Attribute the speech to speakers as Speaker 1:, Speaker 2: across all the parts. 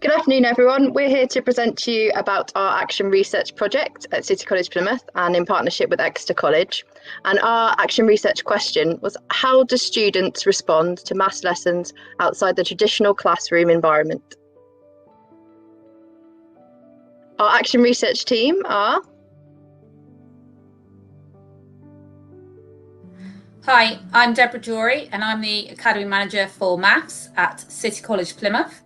Speaker 1: Good afternoon, everyone. We're here to present to you about our action research project at City College Plymouth and in partnership with Exeter College. And our action research question was, how do students respond to maths lessons outside the traditional classroom environment? Our action research team are...
Speaker 2: Hi, I'm Deborah Jory and I'm the Academy Manager for Maths at City College Plymouth.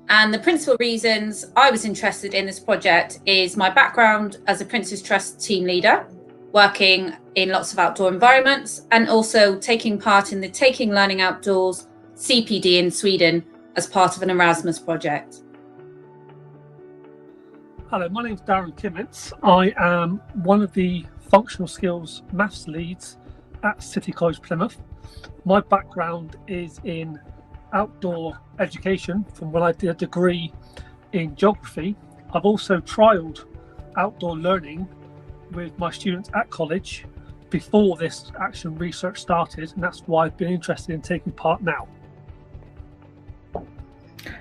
Speaker 2: And the principal reasons I was interested in this project is my background as a Prince's Trust team leader, working in lots of outdoor environments, and also taking part in the Taking Learning Outdoors CPD in Sweden as part of an Erasmus project.
Speaker 3: Hello, my name is Darren Kimmins. I am one of the functional skills maths leads at City College Plymouth. My background is in outdoor education from when I did a degree in geography. I've also trialled outdoor learning with my students at college before this action research started, and that's why I've been interested in taking part now.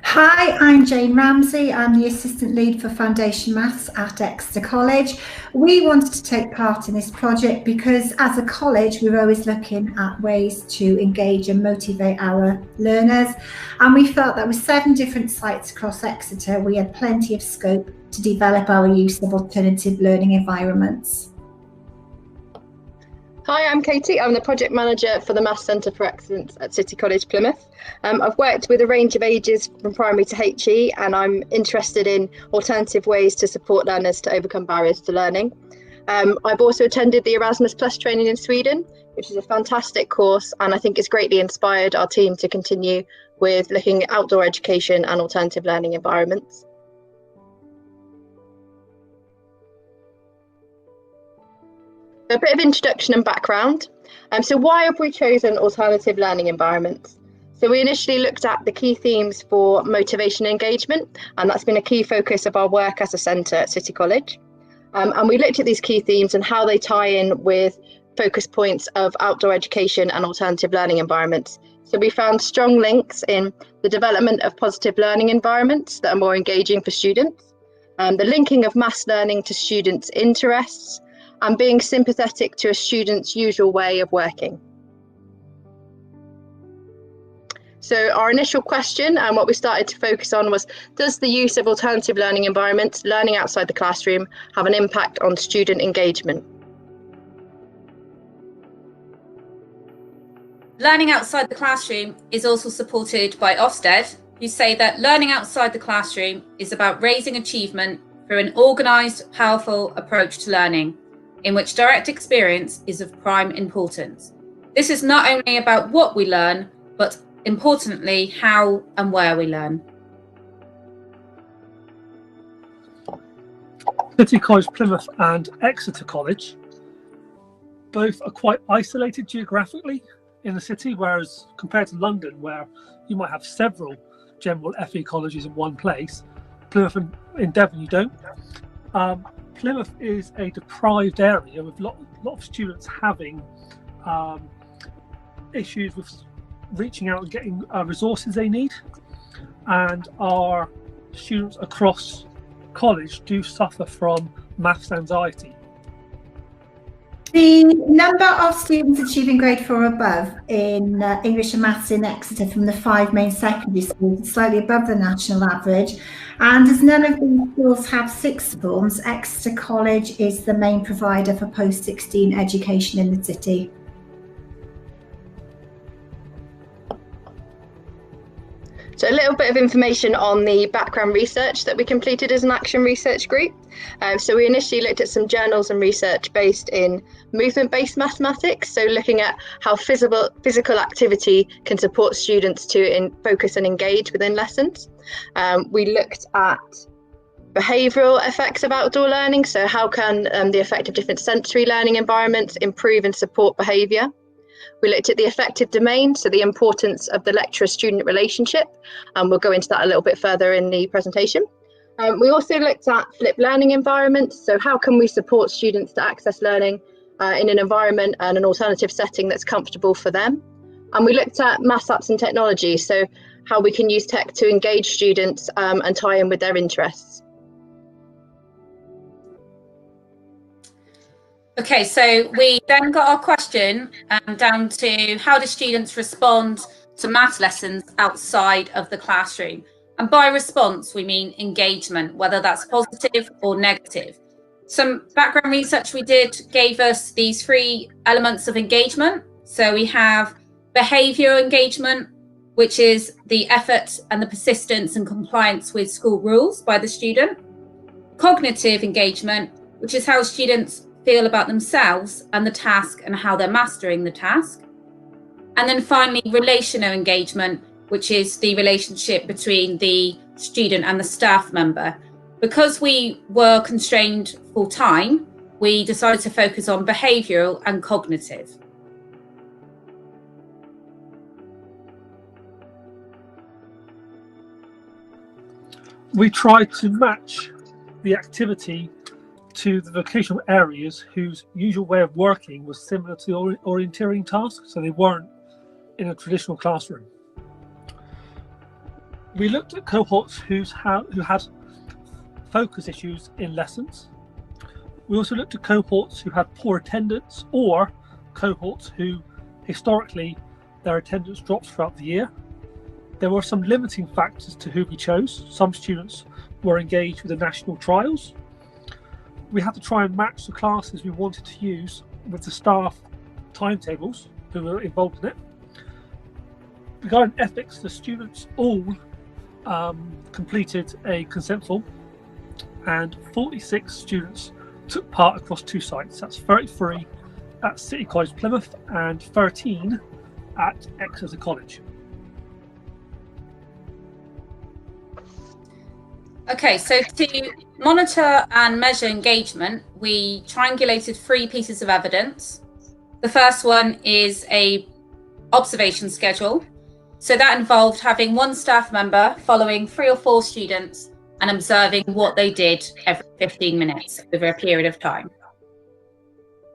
Speaker 4: Hi, I'm Jane Ramsey. I'm the Assistant Lead for Foundation Maths at Exeter College. We wanted to take part in this project because as a college, we're always looking at ways to engage and motivate our learners. And we felt that with 7 different sites across Exeter, we had plenty of scope to develop our use of alternative learning environments.
Speaker 1: Hi, I'm Katie. I'm the Project Manager for the Maths Centre for Excellence at City College Plymouth. I've worked with a range of ages from primary to HE, and I'm interested in alternative ways to support learners to overcome barriers to learning. I've also attended the Erasmus Plus training in Sweden, which is a fantastic course, and I think it's greatly inspired our team to continue with looking at outdoor education and alternative learning environments. A bit of introduction and background. So why have we chosen alternative learning environments? So we initially looked at the key themes for motivation and engagement, and that's been a key focus of our work as a centre at City College. And we looked at these key themes and how they tie in with focus points of outdoor education and alternative learning environments. So we found strong links in the development of positive learning environments that are more engaging for students, the linking of maths learning to students' interests, and being sympathetic to a student's usual way of working. So our initial question and what we started to focus on was, does the use of alternative learning environments, learning outside the classroom, have an impact on student engagement?
Speaker 2: Learning outside the classroom is also supported by Ofsted, who say that learning outside the classroom is about raising achievement through an organised, powerful approach to learning, in which direct experience is of prime importance. This is not only about what we learn, but importantly, how and where we learn.
Speaker 3: City College Plymouth and Exeter College both are quite isolated geographically in the city, whereas compared to London, where you might have several general FE colleges in one place, Plymouth and in Devon you don't. Plymouth is a deprived area with a lot of students having issues with reaching out and getting resources they need, and our students across college do suffer from maths anxiety.
Speaker 4: The number of students achieving grade 4 or above in English and Maths in Exeter from the 5 main secondary schools is slightly above the national average. And as none of these schools have sixth forms, Exeter College is the main provider for post-16 education in the city.
Speaker 1: So a little bit of information on the background research that we completed as an action research group. So we initially looked at some journals and research based in movement-based mathematics, so looking at how physical activity can support students to focus and engage within lessons. We looked at behavioural effects of outdoor learning, so how can the effect of different sensory learning environments improve and support behaviour. We looked at the affective domain, so the importance of the lecturer-student relationship, and we'll go into that a little bit further in the presentation. We also looked at flipped learning environments, so how can we support students to access learning in an environment and an alternative setting that's comfortable for them. And we looked at maths apps and technology, so how we can use tech to engage students and tie in with their interests.
Speaker 2: Okay, so we then got our question down to how do students respond to maths lessons outside of the classroom? And by response, we mean engagement, whether that's positive or negative. Some background research we did gave us these 3 elements of engagement. So we have behavioural engagement, which is the effort and the persistence and compliance with school rules by the student. Cognitive engagement, which is how students feel about themselves and the task and how they're mastering the task. And then finally, relational engagement, which is the relationship between the student and the staff member. Because we were constrained full time, we decided to focus on behavioural and cognitive.
Speaker 3: We tried to match the activity to the vocational areas whose usual way of working was similar to the orienteering task, so they weren't in a traditional classroom. We looked at cohorts who had focus issues in lessons. We also looked at cohorts who had poor attendance, or cohorts who historically their attendance dropped throughout the year. There were some limiting factors to who we chose. Some students were engaged with the national trials. We had to try and match the classes we wanted to use with the staff timetables who were involved in it. Regarding ethics, the students all completed a consent form, and 46 students took part across 2 sites. That's 33 at City College Plymouth and 13 at Exeter College.
Speaker 2: Okay, so to monitor and measure engagement, we triangulated 3 pieces of evidence. The first one is a observation schedule. So that involved having 1 staff member following 3 or 4 students and observing what they did every 15 minutes over a period of time.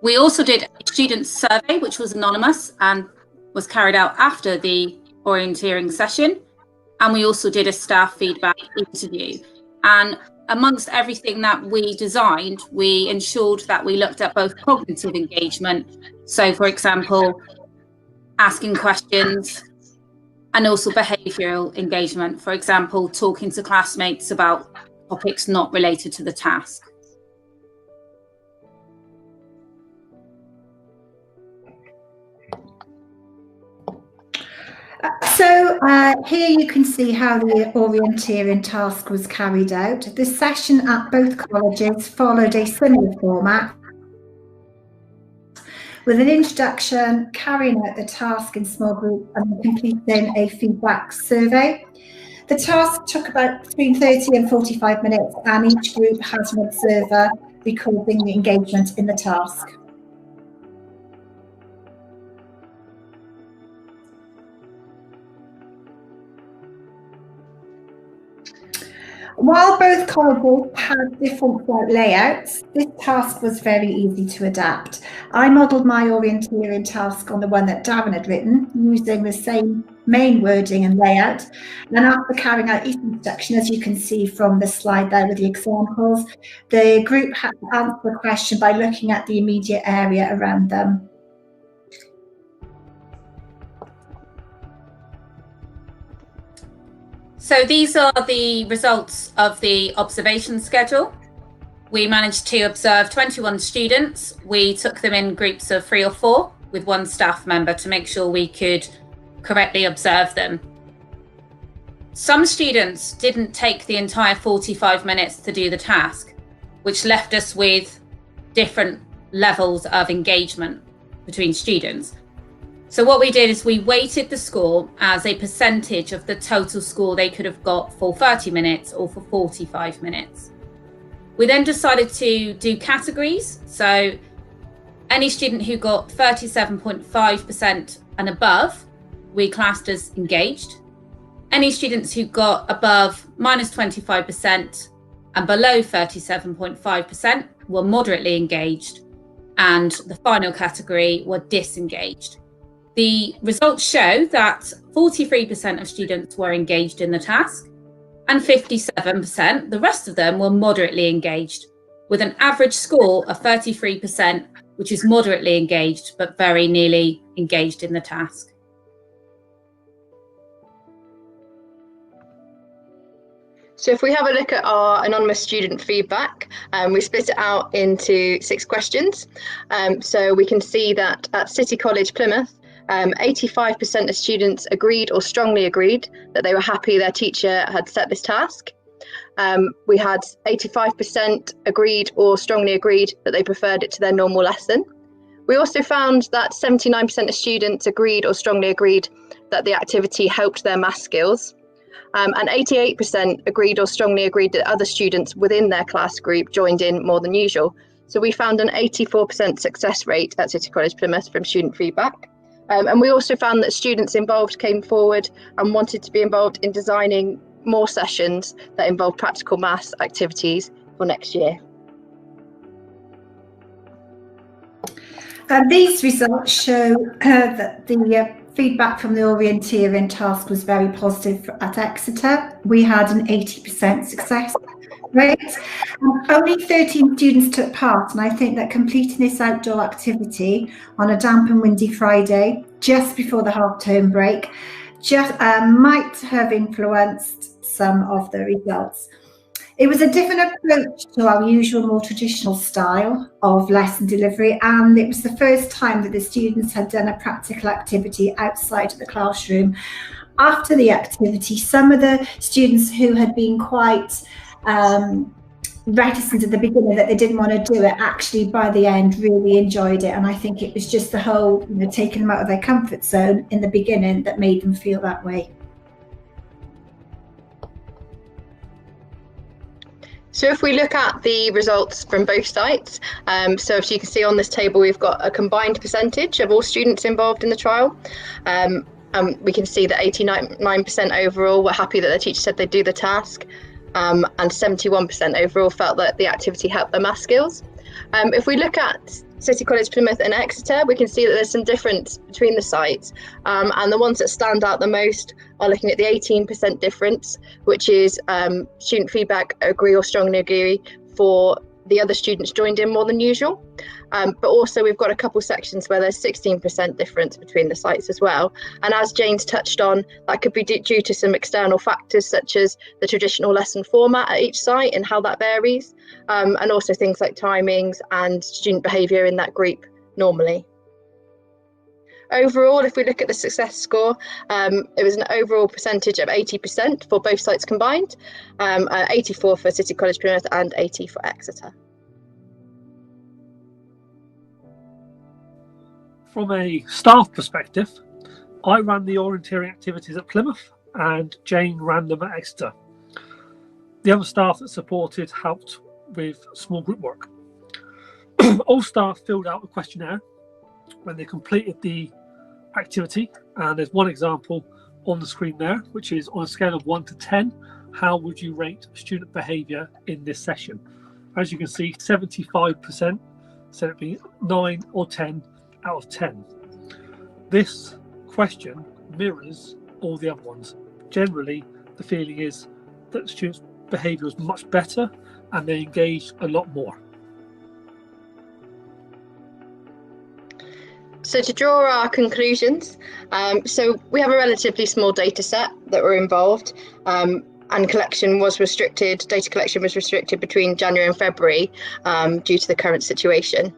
Speaker 2: We also did a student survey, which was anonymous and was carried out after the orienteering session. And we also did a staff feedback interview. And amongst everything that we designed, we ensured that we looked at both cognitive engagement, so for example, asking questions, and also behavioural engagement, for example, talking to classmates about topics not related to the task.
Speaker 4: So here you can see how the orienteering task was carried out. The session at both colleges followed a similar format, with an introduction, carrying out the task in small groups, and completing a feedback survey. The task took about between 30 and 45 minutes, and each group has an observer recording the engagement in the task. While both colleges had different layouts, this task was very easy to adapt. I modelled my orienteering task on the one that Darren had written, using the same main wording and layout. And after carrying out each instruction, as you can see from the slide there with the examples, the group had to answer the question by looking at the immediate area around them.
Speaker 2: So these are the results of the observation schedule. We managed to observe 21 students. We took them in groups of 3 or 4 with 1 staff member to make sure we could correctly observe them. Some students didn't take the entire 45 minutes to do the task, which left us with different levels of engagement between students. So what we did is we weighted the score as a percentage of the total score they could have got for 30 minutes or for 45 minutes. We then decided to do categories. So any student who got 37.5% and above, we classed as engaged. Any students who got above -25% and below 37.5% were moderately engaged. And the final category were disengaged. The results show that 43% of students were engaged in the task, and 57%, the rest of them, were moderately engaged, with an average score of 33%, which is moderately engaged, but very nearly engaged in the task.
Speaker 1: So if we have a look at our anonymous student feedback, we split it out into 6 questions. So we can see that at City College Plymouth, 85% of students agreed or strongly agreed that they were happy their teacher had set this task. We had 85% agreed or strongly agreed that they preferred it to their normal lesson. We also found that 79% of students agreed or strongly agreed that the activity helped their maths skills. And 88% agreed or strongly agreed that other students within their class group joined in more than usual. So we found an 84% success rate at City College Plymouth from student feedback. And we also found that students involved came forward and wanted to be involved in designing more sessions that involve practical maths activities for next year.
Speaker 4: These results show that the feedback from the Orienteering task was very positive at Exeter. We had an 80% success rate. Only 13 students took part, and I think that completing this outdoor activity on a damp and windy Friday, just before the half-term break, might have influenced some of the results. It was a different approach to our usual, more traditional style of lesson delivery, and it was the first time that the students had done a practical activity outside of the classroom. After the activity, some of the students who had been quite reticent at the beginning that they didn't want to do it, actually by the end really enjoyed it, and I think it was just the whole, taking them out of their comfort zone in the beginning that made them feel that way.
Speaker 1: So if we look at the results from both sites, so as you can see on this table, we've got a combined percentage of all students involved in the trial. And we can see that 89% overall were happy that their teacher said they'd do the task, and 71% overall felt that the activity helped their math skills. If we look at City College Plymouth and Exeter, we can see that there's some difference between the sites, and the ones that stand out the most are looking at the 18% difference, which is student feedback agree or strongly agree for the other students joined in more than usual. But also we've got a couple sections where there's 16% difference between the sites as well. And as Jane's touched on, that could be due to some external factors such as the traditional lesson format at each site and how that varies, and also things like timings and student behaviour in that group normally. Overall, if we look at the success score, it was an overall percentage of 80% for both sites combined, 84 for City College Plymouth and 80 for Exeter.
Speaker 3: From a staff perspective, I ran the orienteering activities at Plymouth and Jane ran them at Exeter. The other staff that supported helped with small group work. All staff filled out a questionnaire when they completed the activity, and there's one example on the screen there, which is on a scale of 1 to 10, how would you rate student behaviour in this session? As you can see, 75% said it'd be 9 or 10 out of 10. This question mirrors all the other ones. Generally, the feeling is that students' behaviour is much better and they engaged a lot more.
Speaker 1: So to draw our conclusions, so we have a relatively small data set that were involved, and data collection was restricted between January and February due to the current situation.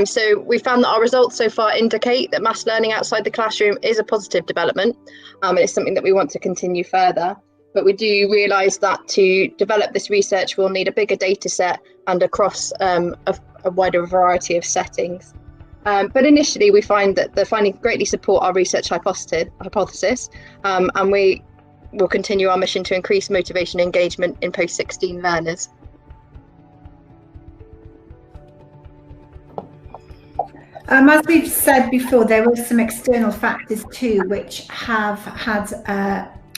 Speaker 1: So we found that our results so far indicate that maths learning outside the classroom is a positive development, and it's something that we want to continue further. But we do realise that to develop this research, we'll need a bigger data set and across a wider variety of settings. But initially, we find that the findings greatly support our research hypothesis, and we will continue our mission to increase motivation and engagement in post-16 learners.
Speaker 4: As we've said before, there were some external factors too, which have had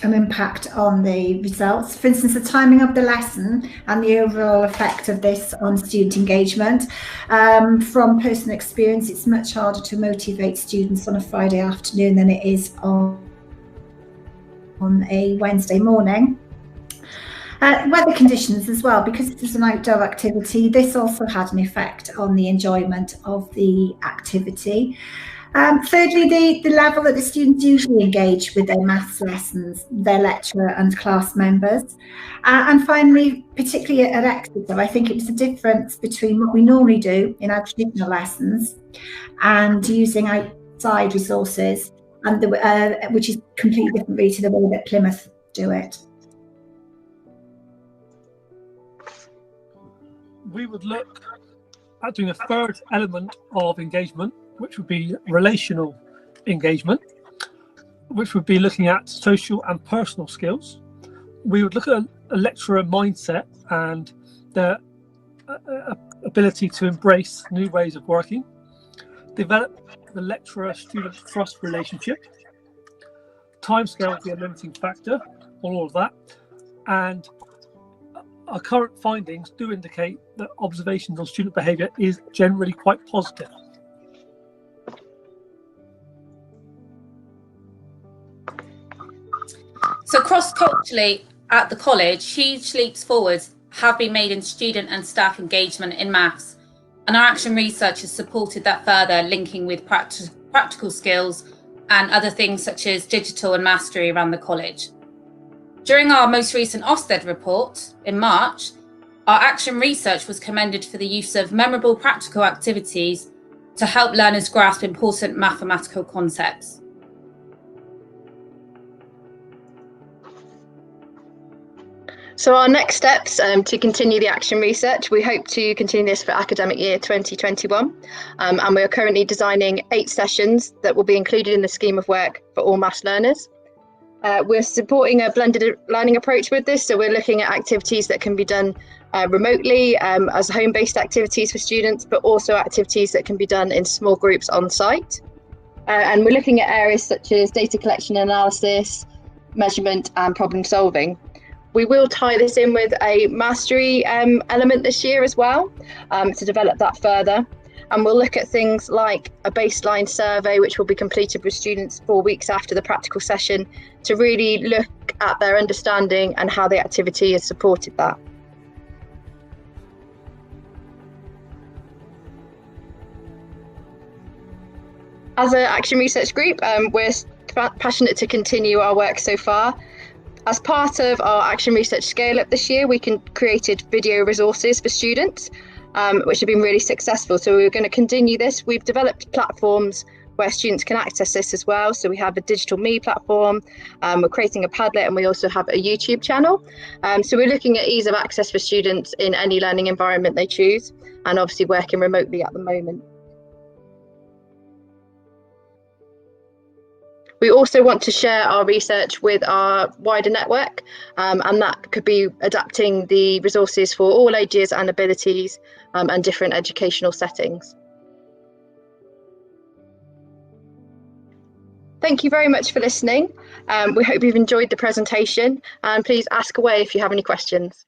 Speaker 4: an impact on the results. For instance, the timing of the lesson and the overall effect of this on student engagement. From personal experience, it's much harder to motivate students on a Friday afternoon than it is on a Wednesday morning. Weather conditions as well, because it is an outdoor activity. This also had an effect on the enjoyment of the activity. Thirdly, the level that the students usually engage with their maths lessons, their lecturer and class members. And finally, particularly at Exeter, I think it was the difference between what we normally do in our traditional lessons and using outside resources, and which is completely different to the way that Plymouth do it.
Speaker 3: We would look at doing a third element of engagement, which would be relational engagement, which would be looking at social and personal skills. We would look at a lecturer mindset and their ability to embrace new ways of working, develop the lecturer-student trust relationship. Timescale would be a limiting factor on all of that, and our current findings do indicate that observations on student behaviour is generally quite positive.
Speaker 2: So cross-culturally at the college, huge leaps forward have been made in student and staff engagement in maths, and our action research has supported that further, linking with practical skills and other things such as digital and mastery around the college. During our most recent Ofsted report in March, our action research was commended for the use of memorable practical activities to help learners grasp important mathematical concepts.
Speaker 1: So our next steps to continue the action research, we hope to continue this for academic year 2021, and we are currently designing 8 sessions that will be included in the scheme of work for all maths learners. We're supporting a blended learning approach with this, so we're looking at activities that can be done remotely as home-based activities for students, but also activities that can be done in small groups on site. And we're looking at areas such as data collection and analysis, measurement and problem solving. We will tie this in with a mastery element this year as well, to develop that further. And we'll look at things like a baseline survey, which will be completed with students 4 weeks after the practical session, to really look at their understanding and how the activity has supported that. As an action research group, we're passionate to continue our work so far. As part of our action research scale up this year, we created video resources for students, which have been really successful. So we're going to continue this. We've developed platforms where students can access this as well. So we have a digital me platform, we're creating a Padlet, and we also have a YouTube channel. So we're looking at ease of access for students in any learning environment they choose, and obviously working remotely at the moment. We also want to share our research with our wider network, and that could be adapting the resources for all ages and abilities and different educational settings. Thank you very much for listening. We hope you've enjoyed the presentation, and please ask away if you have any questions.